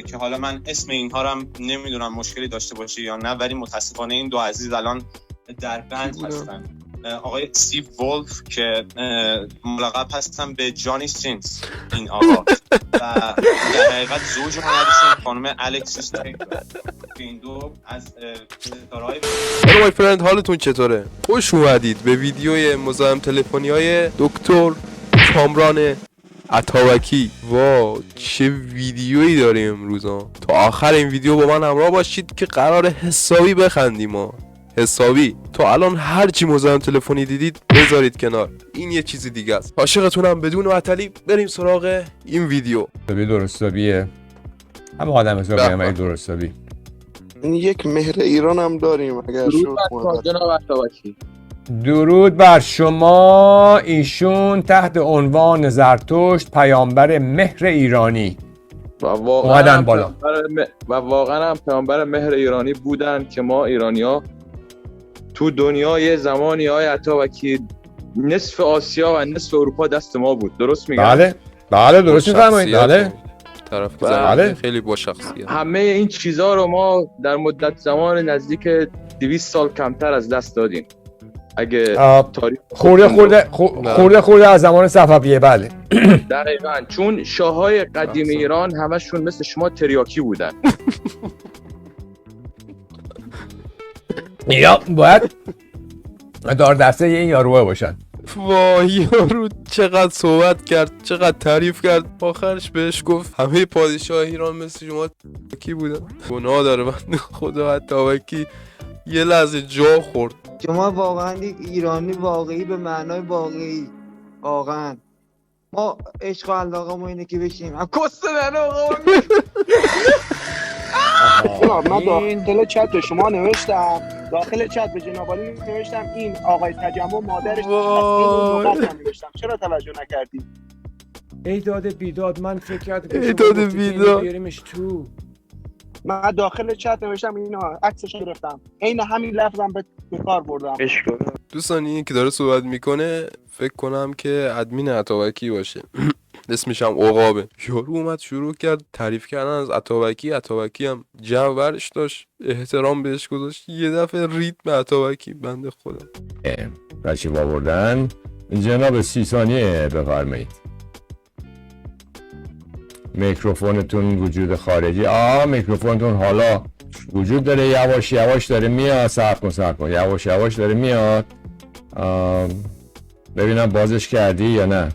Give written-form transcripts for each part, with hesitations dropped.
که حالا من اسم اینها رو هم نمیدونم مشکلی داشته باشه یا نه، ولی متاسفانه این دو عزیز الان در بند هستن. آقای استیو ولف که ملقب هستن به جانی سینز این آقا و در حقیقت زوج هنریشون خانم الکسیس تیلور که این دو از ستاره‌های مای فرند حالتون چطوره؟ خوش اومدید به ویدیوی مزاحم تلفنی های دکتر کامران عطابکی. واو چه ویدیویی داریم امروز ها. تا آخر این ویدیو با من همراه باشید که قرار حسابی بخندیم ها. حسابی. تا الان هر چی مزاحم تلفنی دیدید بذارید کنار، این یه چیزی دیگه است. عاشقتونم بدون معطلی بریم سراغ این ویدیو. درستابیه همه آدم حسابی هم درستابی. این یک مهر ایران هم داریم اگر درود بر شما. ایشون تحت عنوان زرتشت پیامبر مهر ایرانی و واقعا بالا هم پیامبر مهر ایرانی بودن که ما ایرانی‌ها تو دنیا یه زمانی های عطابکی نصف آسیا و نصف اروپا دست ما بود. درست میگم؟ بله درست میفرمایید. بله طرف بله. خیلی با شخصیت. همه این چیزها رو ما در مدت زمان نزدیک 200 سال کمتر از دست دادیم. اگه تاریخ خورده از زمان صفویه. بله دقیقاً، چون شاه‌های قدیم ایران همشون مثل شما تریاکی بودن. یا باید دار دسته این یاروه باشن. وای یارو چقدر صحبت کرد، چقدر تعریف کرد، آخرش بهش گفت همه پادشاه ایران مثل شما کی بودن. گناه داره بنده خدا عطابکی یه لحظه جا خورد. شما واقعا یک ایرانی واقعی به معنای واقعی. واقعا ما عشق و علاقه اینه که بشیم کسته در آقا. من داخل چت به شما نوشتم، داخل چت به جناب عالی نوشتم این آقای تجمع مادرش این نوشتم. چرا توجه نکردی؟ ایداد بیداد من فکر کردم ایداد بیداد بیاریمش تو. من داخل چت نوشتم اینا عکسش گرفتم، عین همین لفظم به کار بردم. دوستان این که داره صحبت میکنه فکر کنم که ادمین عطابکی باشه. اسمش هم عقابه. یارو اومد شروع کرد تعریف کردن از عطابکی. عطابکی هم جو برش داشت، احترام بهش گذاشت، یه دفعه ریتم عطابکی بنده خدا. تشریف آوردن. جناب 30 ثانیه بفرمایید. میکروفونتون وجود خارجی. میکروفونتون حالا وجود داره، یواش یواش داره میاد. صبر کن یواش یواش داره میاد. ببینم بازش کردی یا نه.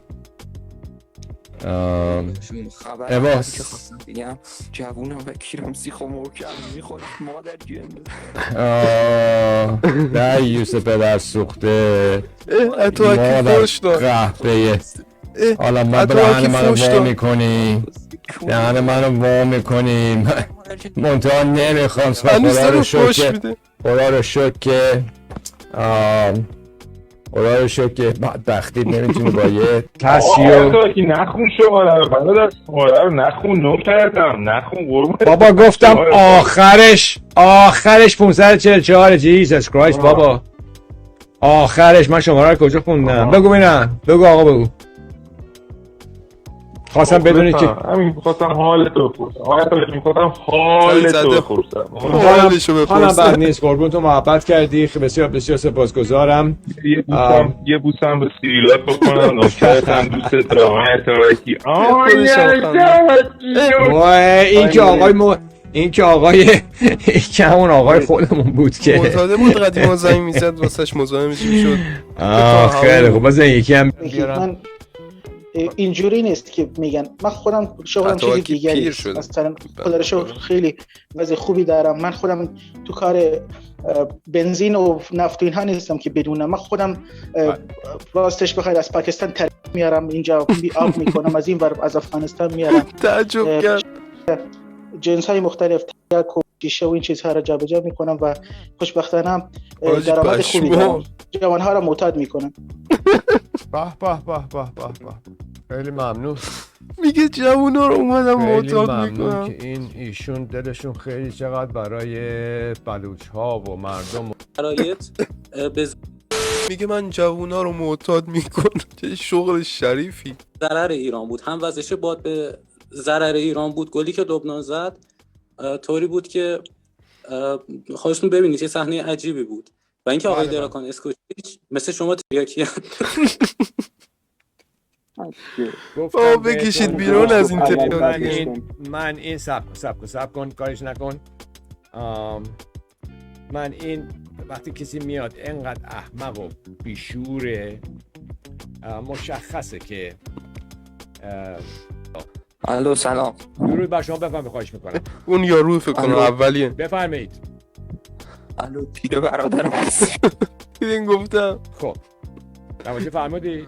خبر که خواستم بگم جوونم و کیرم سیخ و محکم میخوره مادر جنده. نه یوسف پدر سوخته عطابکی فوش داد قهبه. حالا ما دهن منو وا میکنیم، دهن منو وا میکنیم. منتها نمیخوام. خدا رو شکر که خدا رو شکر که بدبختی نمیتونی با یه عطابکی نخون شماره رو برادر، شماره رو نخون. نکردم نخون قربون. بابا گفتم آخرش 544 جیسس کرایست. بابا آخرش من شماره رو کجا خوندم؟ بگو ببینم. بگو آقا بگو. خواستم بدونی که میخواستم حالتو بپرسم. حالم بد نیست قربون. تو محبت کردی، بسیار بسیار سپاسگزارم. یه بوسم به سیریلات بکنم. نوکرتم دوست دارم عطابکی. این که همون آقای خودمون بود که معتاده بود قدیما زنگ میزد واسش مزاحم میشد. خیلی خوب. بذار یکی هم من اینجوری نیست که میگن. من خودم شغلم چیزی دیگری است. مثلا خدا رو شکر خیلی وضع خوبی دارم. من خودم تو کار بنزین و نفت و اینها نیستم که بدونم. من خودم راستش بخیر از پاکستان ترک میارم اینجا آب میکنم، از این ور از افغانستان میارم. تعجب کرد. جنس های مختلف تریاک و شیشه و این چیزها را جابجا میکنم و خوشبختانه درآمد خوبی دارم. جوانها را معتاد میکنم. به خیلی ممنون. میگه جوونا رو اومدم معتاد میکنم. که ایشون دلشون خیلی چقدر برای بلوچ ها و مردم شرایط میگه من جوونا رو معتاد میکنم. چه شغل شریفی. ضرر ایران بود. هم وضعش باد به ضرر ایران بود. گلی که لبنان زد طوری بود که خواهشتون ببینید یه صحنه عجیبی بود و اینکه آقای دراکان اسکوچیچ مثل شما تریاکی بکشید بیرون از این تریاکی. من این سب کن کارش نکن. من این وقتی کسی میاد اینقدر احمق و بیشوره مشخصه که الو سلام. درود بر شما. بفرمایید. خواهش میکنم. اون یارو فکر کنم اولیه. بفرمایید. الو پیر برادرم. دیدین گفتم. خب نماشه فرمودی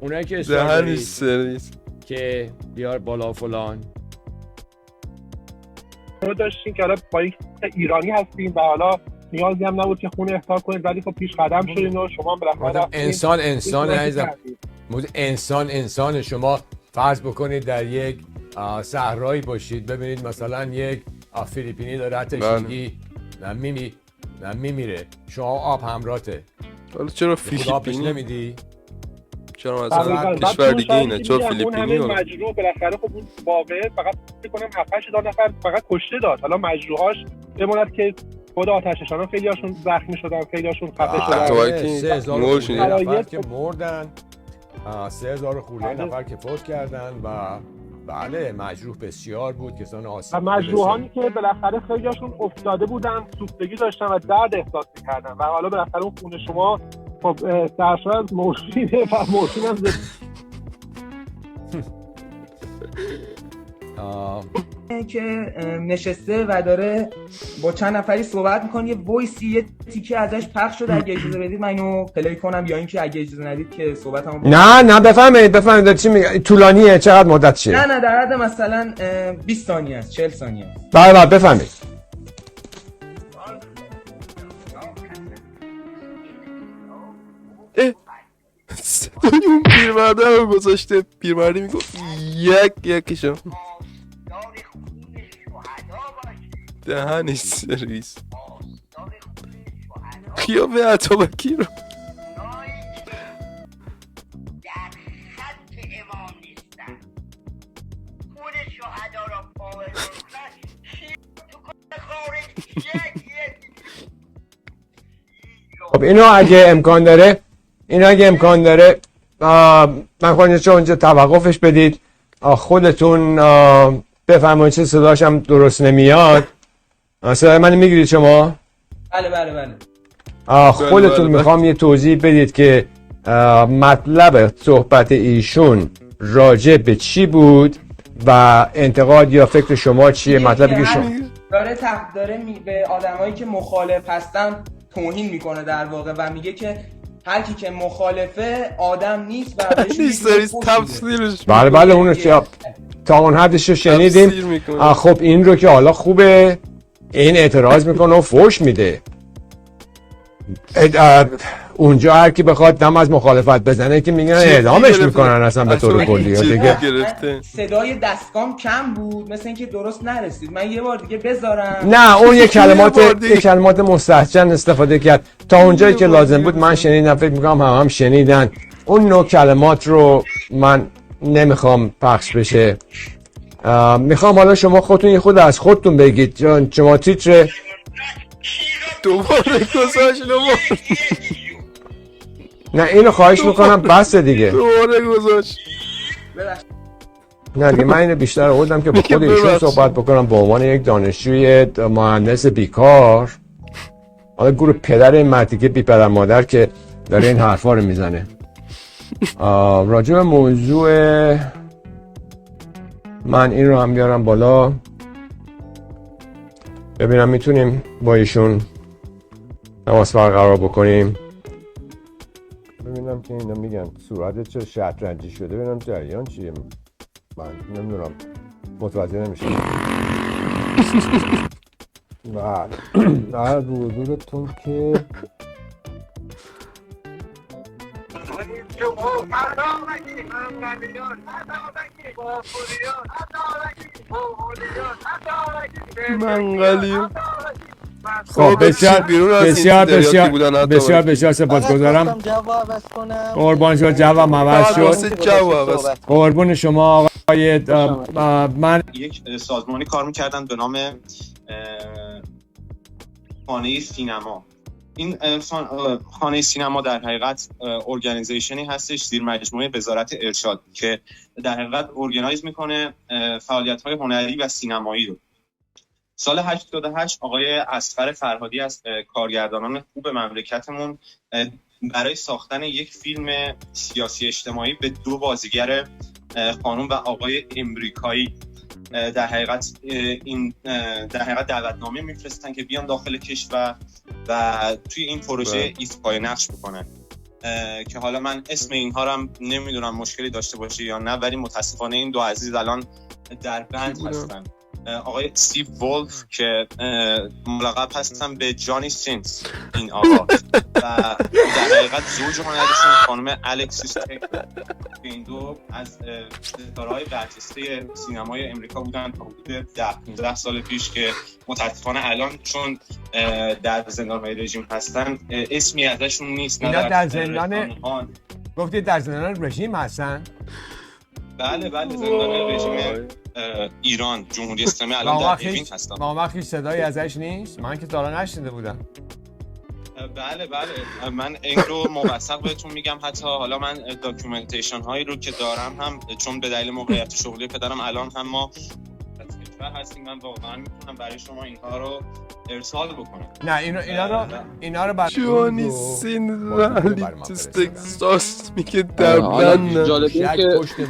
اونایی که اصرار سرویس که بیار بالا فلان ما داشتیم که حالا با یک ایرانی هستیم و حالا نیازی هم نبود که خونه احضار کنید ولی خب پیش قدم شدین و شما بالاخره انسان شما فرض بکنید در یک صحرایی باشید ببینید مثلا یک فیلیپینی داره تشنگی نمیمیره شما آب همراته. حالا چرا فیلیپینی نمیدی؟ چرا مثلا کشور دیگه اینه چرا فیلیپینی اون مجروح بالاخره خب اون واقعه فقط فکر کنم 7-8 نفر فقط کشته داد. حالا مجروحاش بماند که خود آتش‌نشانا خیلی هاشون زخمی شدن خیلی هاشون خفه شدن. 3000 نفر که مردن 3000 خورده نفر که فوت کردن و بله مجروح بسیار بود کسان آسیب مجروحانی که بالاخره خیلی هاشون افتاده بودن سوختگی داشتن و درد احساس می‌کردن و حالا بالاخره اون خون شما خب سرشار از مورفینه و مورفین هم که نشسته و داره با چند نفری صحبت میکنه یه وایسی یه تیکه ازش پخش شده اگه اجازه بدید من اینو پلی کنم یا اینکه اگه اجازه ندید که صحبتمو نه بفهمید چی میگه طولانیه چقدر مدتشه؟ نه در حد مثلا 20 ثانیه است 40 ثانیه است. بله بفهمید. صدای اون پیرمرده رو گذاشته پیرمردی میگفت یکیشو دهنش سرویس خیابه اتابکی رو خب اینو اگه امکان داره من خواهیم اونجا توقفش بدید خودتون بفرمایید چه صداش هم درست نمیاد. صدای من میگیرید شما؟ بله خودتون میخوام یه توضیح بدید که مطلب صحبت ایشون راجع به چی بود و انتقاد یا فکر شما چیه؟ مطلبی که شما داره به آدمایی که مخالف هستن توهین میکنه در واقع و میگه که هر کی که مخالفه آدم نیست و بله اونو تا اون حدش رو شنیدیم. خب این رو که حالا خوبه این اعتراض میکنه و فوش میده اونجا هر کی بخواد دم از مخالفت بزنه که میگن اعدامش میکنن اصلا به طور کلی دیگه. صدای دستگام کم بود مثل اینکه درست نرسید. من یه بار دیگه بذارم. نه اون یه کلمات مستحجن استفاده کرد تا اونجایی که لازم بود من شنیدم فکر میکنم هم شنیدن اون نوع کلمات رو من نمیخوام پخش بشه. میخوام حالا شما خودتون یه خود از خودتون بگید شما تیتر دوباره گذاشت نه اینو خواهش میکنم بس دیگه دوباره گذاشت نه دیگه من اینو بیشتر آوردم که با خود ایشون صحبت بکنم به عنوان یک دانشجوی مهندس بیکار حالا گروه پدر این مرتیکه بی پدر مادر که داره این حرفا رو میزنه. راجع به موضوع من این رو هم بیارم بالا ببینم میتونیم با ایشون تماس برقرار بکنیم ببینم که اینا میگن صورتت چه شطرنجی شده ببینم جریان چیه من نمیدونم متوجه نمیشم. بله حضورتون که منقلی خب بسیار سپاسگزارم. قربان شما، جواب عوض شد. قربون شما آقای من یک سازمانی کار میکردن به نام خانه سینما. این خانه سینما در حقیقت ارگانیزیشنی هستش زیر مجموعه وزارت ارشاد که در حقیقت ارگانایز میکنه فعالیت‌های هنری و سینمایی رو. سال 88 آقای اصغر فرهادی از کارگردانان خوب مملکتمون برای ساختن یک فیلم سیاسی اجتماعی به 2 بازیگر خانم و آقای امریکایی در حقیقت دعوتنامه میفرستن که بیان داخل کشور و توی این پروژه ایفای نقش بکنن که حالا من اسم اینها رو هم نمیدونم مشکلی داشته باشه یا نه، ولی متاسفانه این 2 عزیز الان در بند هستن. آقای استیو ولف که ملقب هستن به جانی سینز این آقا و در حقیقت زوج هنریشون خانم الکسیس تک که این 2 از ستاره‌های برجسته سینمای امریکا بودن تا حدود 10-15 سال پیش که متاسفانه الان چون در زندان‌های رژیم هستن اسمی ازشون نیست. اینا در زندان گفتید در زندان رژیم هستن؟ بله زندان رژیم ایران جمهوری اسلامی الان در اوین هستن. ما وقتی صدایی ازش نیست؟ من که تا نشنیده بودم. بله من این رو موثق بهتون میگم. حتی حالا من داکیومنتیشن هایی رو که دارم هم چون به دلیل موقعیت شغلی پدرم الان هم ما هستیم، من واقعا میتونم برای شما اینها رو ارسال بکنم. نه اینا رو برای جانی سین ولی تکساس میگه در بند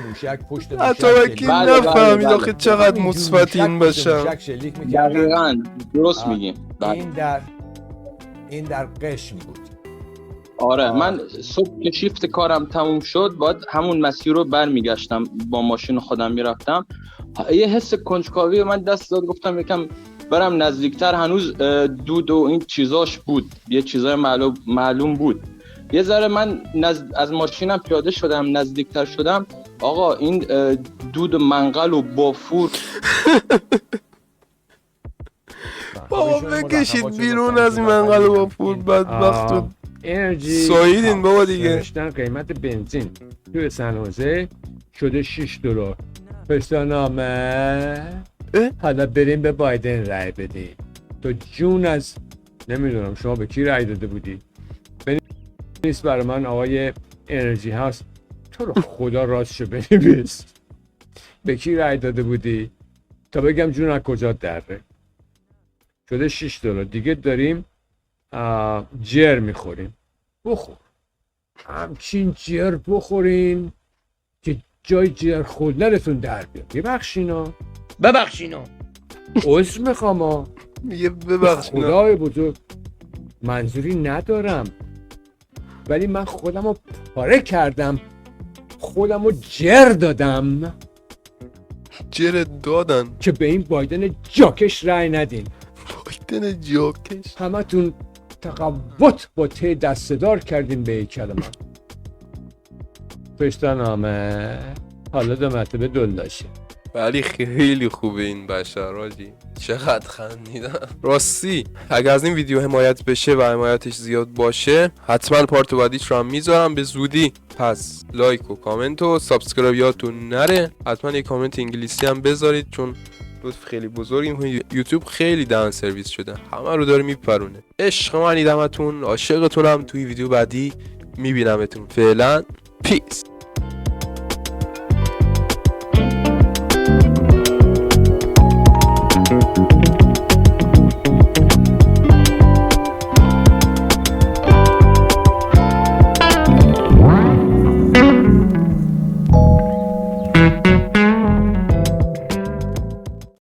موشک پشت اتابکی نفهمید آخه چقدر مثبت این باشم. دقیقاً درست میگیم. این در قشم بود. آره من صبح که شیفت کارم تموم شد باید همون مسیر رو برمیگشتم، با ماشین خودم میرفتم. یه حس کنجکاوی من دست داد، گفتم یکم برم نزدیکتر. هنوز دود و این چیزاش بود، یه چیزای معلوم بود. یه ذره من از ماشینم پیاده شدم، نزدیکتر شدم. آقا این دود منقل و بافور بابا بکشید بیرون از این منقل و بافور بدبخت انرژی ساییدین بابا دیگه. نوشتن قیمت بنزین توی سن‌حوزه شده $6. پسرنامه حالا بریم به بایدن رای بدیم. تو جون از نمیدونم شما به کی رای داده بودی؟ بنویس برای من آقای انرژی هست، تو رو خدا راستشو بنویس به کی رای داده بودی تا بگم جون از کجا دره. شده $6 دیگه. داریم جر میخوریم. بخور همچین جر بخورین که جای جر خوردنتون در بیاد. ببخشینا عذر میخوام میگه ببخشینا. خدای بزرگ منظوری ندارم، ولی من خودم رو پاره کردم، خودم رو جر دادم که به این بایدن جاکش رای ندین. بایدن جاکش همه تون تقوت با ته دستدار کردین به یک کلمه. پشتنامه حالا 2 مرتبه دلداشه. ولی خیلی خوبه این بشر راجی، چقدر خندیدم راستی. اگر از این ویدیو حمایت بشه و حمایتش زیاد باشه حتما پارت بعدیش رو هم میذارم به زودی. پس لایک و کامنت و سابسکرایب یادتون نره. حتما یک کامنت انگلیسی هم بذارید چون لطف خیلی بزرگی. یوتیوب خیلی دهن سرویس شده، همه رو داره میپرونه. عشق من ایدمتون، عاشقتونم. توی ویدیو بعدی میبینمتون. فعلا پیس.